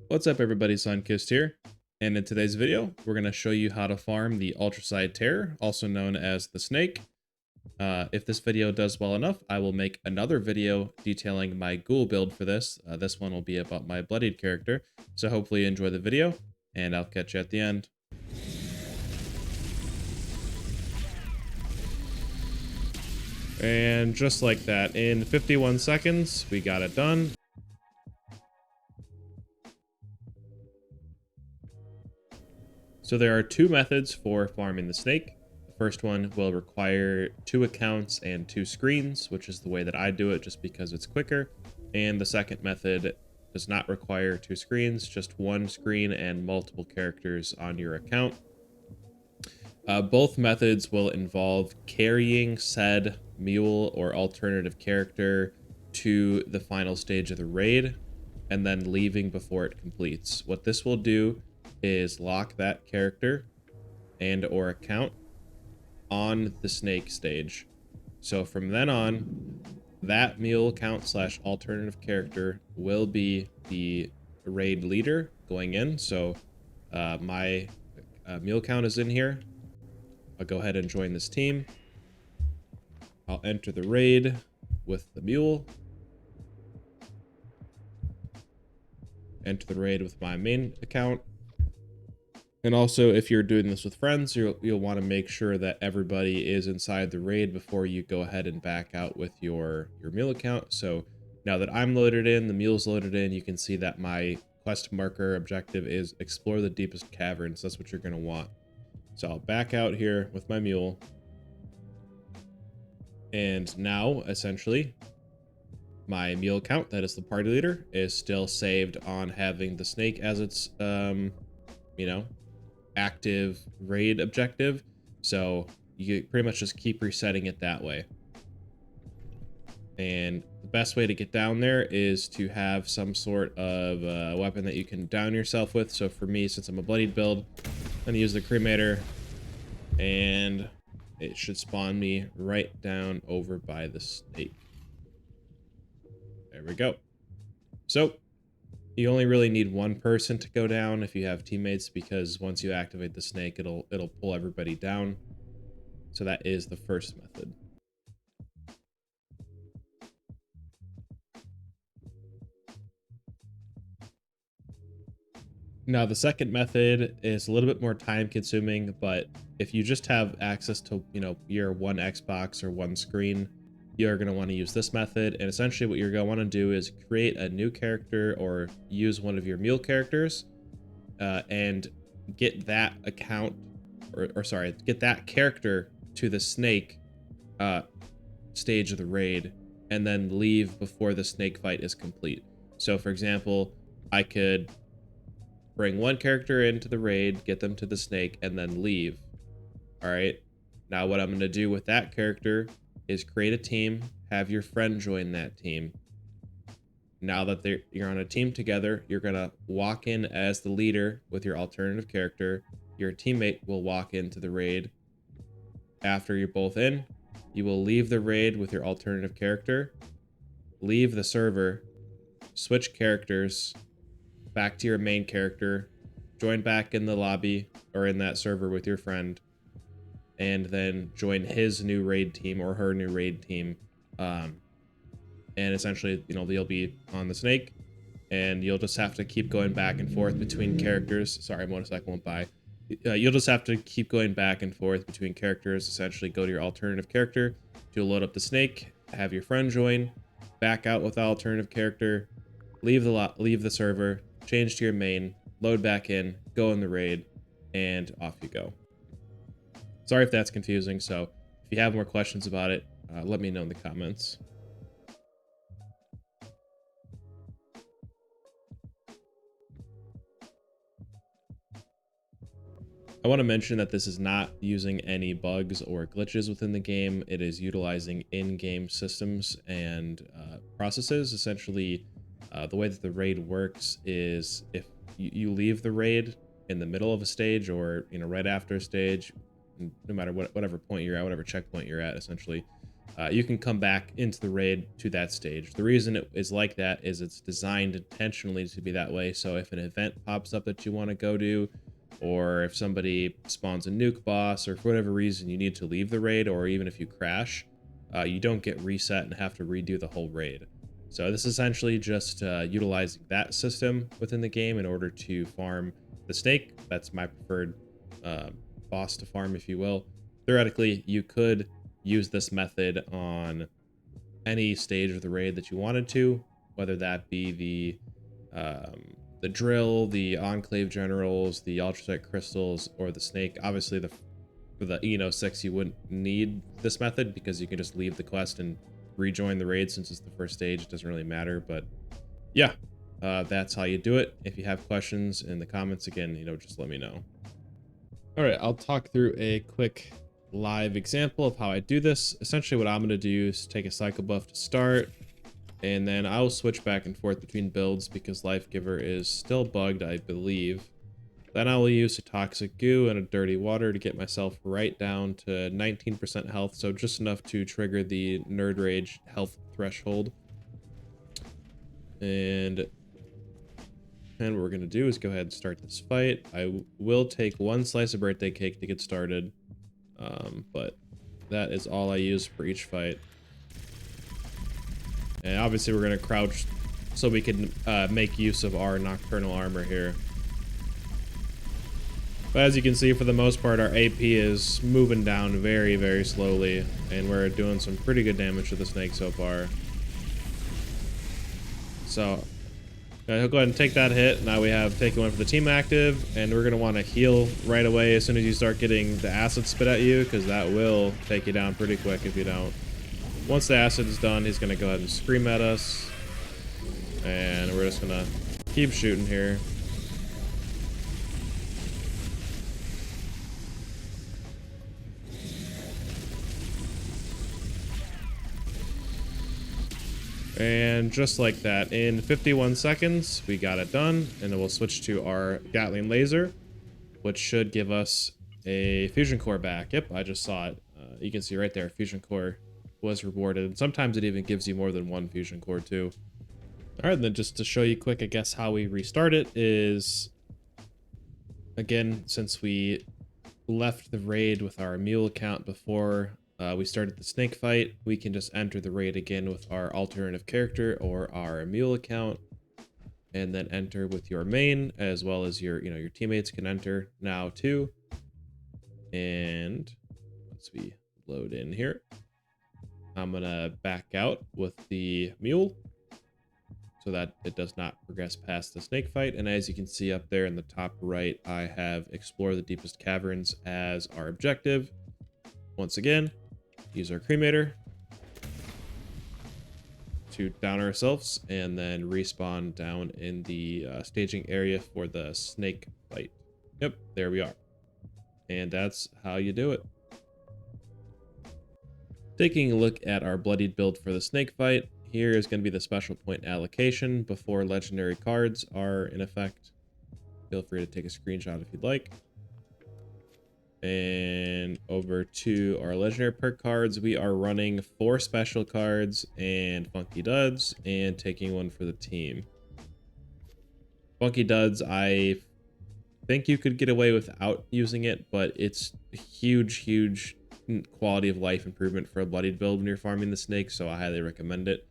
What's up everybody, Sunkist here, and in today's video we're going to show you how to farm the Ultracite Terror, also known as the Snake. If this video does well enough, I will make another video detailing my ghoul build for this. This one will be about my Bloodied character, so hopefully you enjoy the video, and I'll catch you at the end. And just like that, in 51 seconds, we got it done. So there are two methods for farming the snake. The first one will require 2 accounts and 2 screens, which is the way that I do it just because it's quicker. And the second method does not require 2 screens, just 1 screen and multiple characters on your account. Both methods will involve carrying said mule or alternative character to the final stage of the raid and then leaving before it completes. What this will do is lock that character and or account on the snake stage. So from then on, that mule account / alternative character will be the raid leader going in. So my mule count is in here. I'll go ahead and join this team. I'll enter the raid with the mule. Enter the raid with my main account. And also, if you're doing this with friends, you'll want to make sure that everybody is inside the raid before you go ahead and back out with your mule account. So now that I'm loaded in, the mule's loaded in, you can see that my quest marker objective is explore the deepest caverns. That's what you're going to want. So I'll back out here with my mule. And now, essentially, my mule account, that is the party leader, is still saved on having the snake as its, active raid objective. So you pretty much just keep resetting it that way. And the best way to get down there is to have some sort of weapon that you can down yourself with. So for me, since I'm a bloodied build, I'm gonna use the cremator, and it should spawn me right down over by the snake. There we go. So you only really need one person to go down if you have teammates, because once you activate the snake, it'll pull everybody down. So that is the first method. Now the second method is a little bit more time consuming, but if you just have access to, your one Xbox or one screen, you're going to want to use this method. And essentially what you're going to want to do is create a new character or use one of your mule characters and get that account get that character to the snake stage of the raid and then leave before the snake fight is complete. So for example, I could bring one character into the raid, get them to the snake, and then leave. All right. Now what I'm going to do with that character is create a team, have your friend join that team. Now that you're on a team together, you're going to walk in as the leader with your alternative character. Your teammate will walk into the raid. After you're both in, you will leave the raid with your alternative character, leave the server, switch characters back to your main character, join back in the lobby or in that server with your friend, and then join his new raid team or her new raid team. And essentially, you'll be on the snake, and you'll just have to keep going back and forth between characters. Sorry, motorcycle went by. You'll just have to keep going back and forth between characters. Essentially, go to your alternative character to load up the snake, have your friend join, back out with the alternative character, leave the server, change to your main, load back in, go in the raid, and off you go. Sorry if that's confusing, so if you have more questions about it, let me know in the comments. I want to mention that this is not using any bugs or glitches within the game. It is utilizing in-game systems and processes. Essentially, the way that the raid works is if you leave the raid in the middle of a stage or right after a stage, no matter whatever point you're at, whatever checkpoint you're at, essentially, you can come back into the raid to that stage. The reason it is like that is it's designed intentionally to be that way. So if an event pops up that you want to go to, or if somebody spawns a nuke boss, or for whatever reason you need to leave the raid, or even if you crash, you don't get reset and have to redo the whole raid. So this is essentially just utilizing that system within the game in order to farm the snake. That's my preferred boss to farm, if you will. Theoretically, you could use this method on any stage of the raid that you wanted to, whether that be the drill, the enclave generals, the ultracite crystals, or the snake. Obviously, for the Eno 6, you wouldn't need this method because you can just leave the quest and rejoin the raid. Since it's the first stage, it doesn't really matter. But yeah, that's how you do it. If you have questions in the comments, again, just let me know. All right, I'll talk through a quick live example of how I do this. Essentially what I'm going to do is take a cycle buff to start, and then I'll switch back and forth between builds because Life Giver is still bugged, I believe. Then I will use a toxic goo and a dirty water to get myself right down to 19% health, so just enough to trigger the Nerd Rage health threshold. And what we're going to do is go ahead and start this fight. I will take one slice of birthday cake to get started. But that is all I use for each fight. And obviously we're going to crouch so we can make use of our nocturnal armor here. But as you can see, for the most part, our AP is moving down very, very slowly, and we're doing some pretty good damage to the snake so far. So he'll go ahead and take that hit. Now we have taken one for the team active, and we're going to want to heal right away as soon as you start getting the acid spit at you, because that will take you down pretty quick if you don't. Once the acid is done, he's going to go ahead and scream at us, and we're just going to keep shooting here. And just like that, in 51 seconds, we got it done. And then we'll switch to our Gatling laser, which should give us a fusion core back. Yep, I just saw it. You can see right there, fusion core was rewarded. And sometimes it even gives you more than one fusion core too. All right, then just to show you quick, I guess, how we restart it is, again, since we left the raid with our mule account before we started the snake fight, we can just enter the raid again with our alternative character or our mule account, and then enter with your main, as well as your teammates can enter now too. And once we load in here, I'm gonna back out with the mule so that it does not progress past the snake fight. And as you can see up there in the top right, I have explore the deepest caverns as our objective. Once again, use our cremator to down ourselves and then respawn down in the staging area for the snake fight. Yep, there we are. And that's how you do it. Taking a look at our Bloodied build for the snake fight, here is going to be the special point allocation before legendary cards are in effect. Feel free to take a screenshot if you'd like. And over to our legendary perk cards, we are running 4 special cards and Funky Duds, and taking one for the team. Funky Duds, I think you could get away without using it, but it's a huge quality of life improvement for a Bloodied build when you're farming the snake, so I highly recommend it.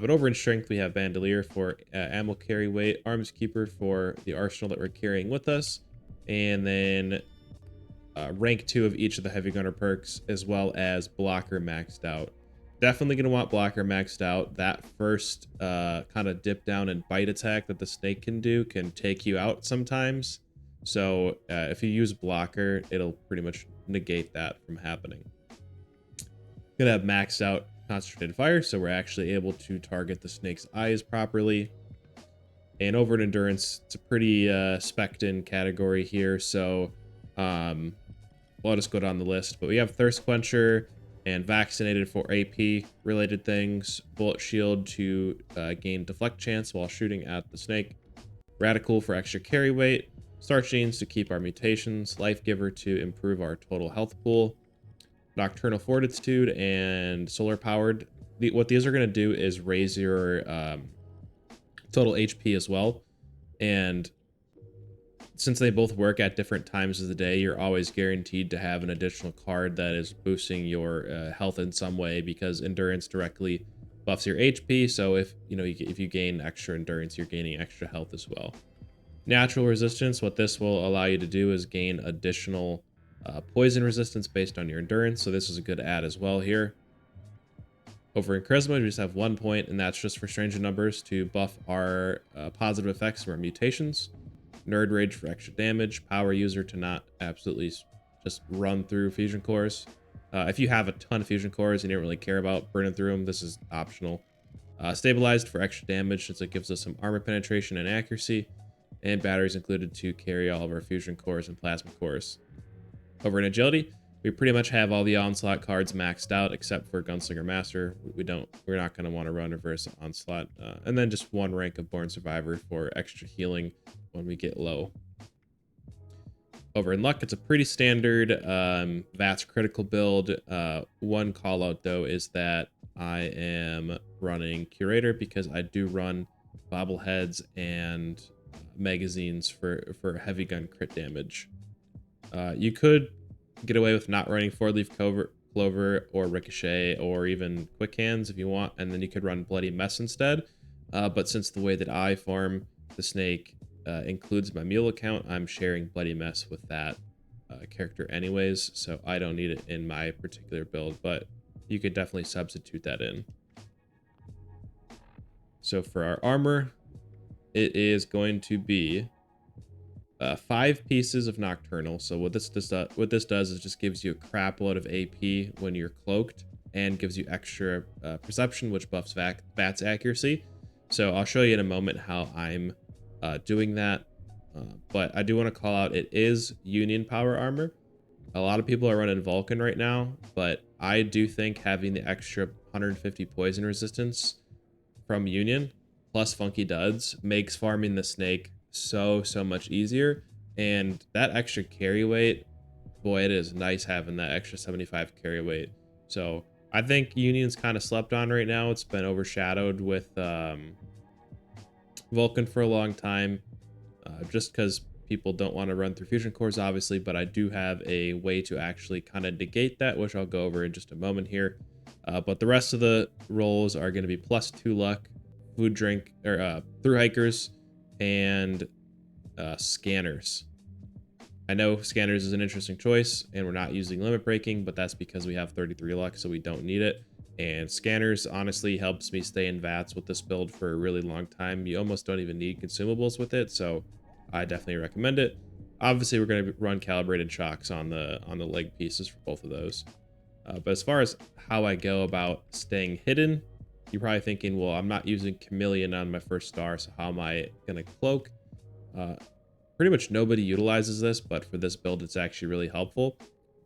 But over in strength, we have Bandolier for ammo carry weight, Arms Keeper for the arsenal that we're carrying with us, and then rank 2 of each of the heavy gunner perks, as well as blocker maxed out. Definitely going to want blocker maxed out. That first kind of dip down and bite attack that the snake can do can take you out sometimes. So if you use blocker, it'll pretty much negate that from happening. Gonna have maxed out concentrated fire, so we're actually able to target the snake's eyes properly. And over in endurance, it's a pretty spec'd in category here, so well, I'll just go down the list. But we have Thirst Quencher and Vaccinated for AP related things, Bullet Shield to gain deflect chance while shooting at the snake, Radical for extra carry weight, Starch Genes to keep our mutations, Life Giver to improve our total health pool, Nocturnal Fortitude and Solar Powered. What these are going to do is raise your total HP as well. And since they both work at different times of the day, you're always guaranteed to have an additional card that is boosting your health in some way, because endurance directly buffs your HP. So if you gain extra endurance, you're gaining extra health as well. Natural resistance, what this will allow you to do is gain additional poison resistance based on your endurance. So this is a good add as well here. Over in Charisma, we just have 1 point, and that's just for stranger numbers to buff our positive effects from our mutations. Nerd Rage for extra damage. Power User to not absolutely just run through fusion cores. If you have a ton of fusion cores and you don't really care about burning through them, this is optional. Stabilized for extra damage, since it gives us some armor penetration and accuracy. And batteries included to carry all of our fusion cores and plasma cores. Over in Agility, we pretty much have all the Onslaught cards maxed out except for Gunslinger Master. We're not going to want to run Reverse Onslaught. And then just 1 rank of Born Survivor for extra healing when we get low. Over in Luck, it's a pretty standard VATS critical build. One call out though is that I am running Curator because I do run bobbleheads and magazines for heavy gun crit damage. You could get away with not running 4-leaf clover or ricochet or even quick hands if you want, and then you could run Bloody Mess instead. But since the way that I farm the snake includes my mule account, I'm sharing Bloody Mess with that character anyways, so I don't need it in my particular build, but you could definitely substitute that in. So for our armor, it is going to be 5 pieces of Nocturnal. So what this does is just gives you a crap load of AP when you're cloaked, and gives you extra perception, which buffs VATS accuracy. So I'll show you in a moment how I'm doing that. But I do want to call out, it is Union power armor. A lot of people are running Vulcan right now, but I do think having the extra 150 poison resistance from Union plus Funky Duds makes farming the snake so much easier. And that extra carry weight, boy, it is nice having that extra 75 carry weight. So I think Union's kind of slept on right now. It's been overshadowed with Vulcan for a long time, just because people don't want to run through fusion cores, obviously. But I do have a way to actually kind of negate that, which I'll go over in just a moment here. But the rest of the rolls are going to be +2 luck, food drink, or through hikers, and scanners. I know scanners is an interesting choice, and we're not using limit breaking, but that's because we have 33 luck, so we don't need it. And scanners honestly helps me stay in VATS with this build for a really long time. You almost don't even need consumables with it, so I definitely recommend it. Obviously, we're going to run calibrated shocks on the leg pieces for both of those. But as far as how I go about staying hidden, you're probably thinking, well, I'm not using Chameleon on my first star, so how am I going to cloak? Pretty much nobody utilizes this, but for this build, it's actually really helpful.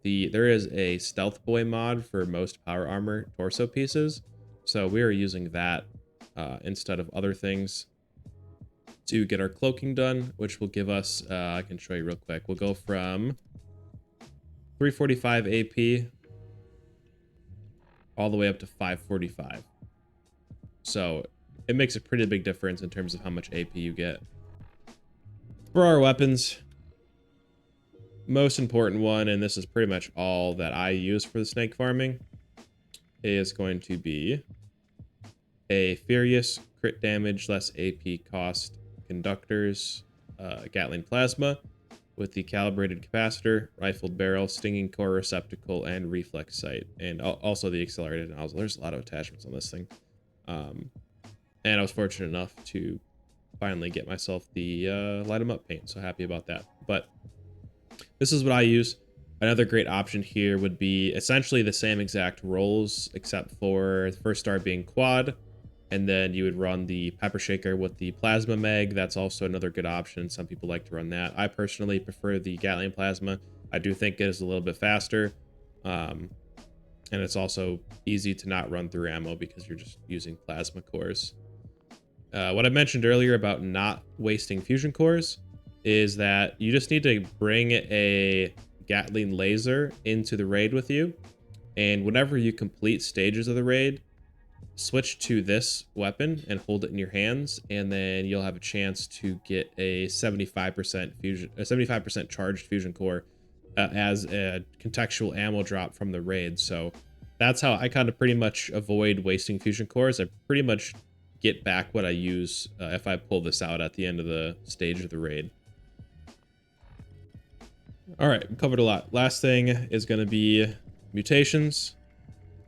There is a Stealth Boy mod for most power armor torso pieces, so we are using that instead of other things to get our cloaking done, which will give us, I can show you real quick. We'll go from 345 AP all the way up to 545. So it makes a pretty big difference in terms of how much AP you get. For our weapons, most important one, and this is pretty much all that I use for the snake farming, is going to be a Furious crit damage, less AP cost conductors, Gatling Plasma with the calibrated capacitor, rifled barrel, stinging core receptacle, and reflex sight, and also the accelerated nozzle. There's a lot of attachments on this thing. And I was fortunate enough to finally get myself the light 'em up paint, so happy about that. But this is what I use. Another great option here would be essentially the same exact rolls, except for the first star being quad, and then you would run the pepper shaker with the plasma mag. That's also another good option. Some people like to run that. I personally prefer the Gatling Plasma. I do think it is a little bit faster, and it's also easy to not run through ammo because you're just using plasma cores. What I mentioned earlier about not wasting fusion cores is that you just need to bring a Gatling laser into the raid with you, And whenever you complete stages of the raid, switch to this weapon and hold it in your hands, and then you'll have a chance to get a 75% fusion, a 75% charged fusion core as a contextual ammo drop from the raid. So that's how I kind of pretty much avoid wasting fusion cores. I pretty much get back what I use if I pull this out at the end of the stage of the raid. All right, we covered a lot. Last thing is going to be mutations.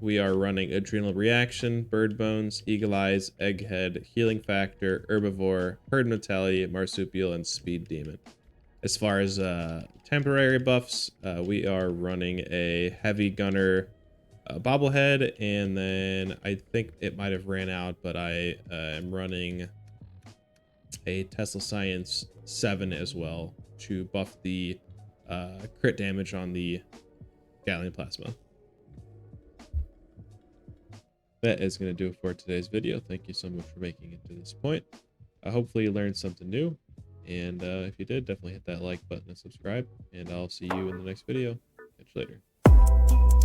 We are running Adrenal Reaction, Bird Bones, Eagle Eyes, Egghead, Healing Factor, Herbivore, Herd Mentality, Marsupial, and Speed Demon. As far as temporary buffs, we are running a Heavy Gunner Bobblehead, and then I think it might have ran out, but I am running a Tesla Science 7 as well to buff the crit damage on the Gatling Plasma. That is going to do it for today's video. Thank you so much for making it to this point. Hopefully you learned something new. And if you did, definitely hit that like button and subscribe. And I'll see you in the next video. Catch you later.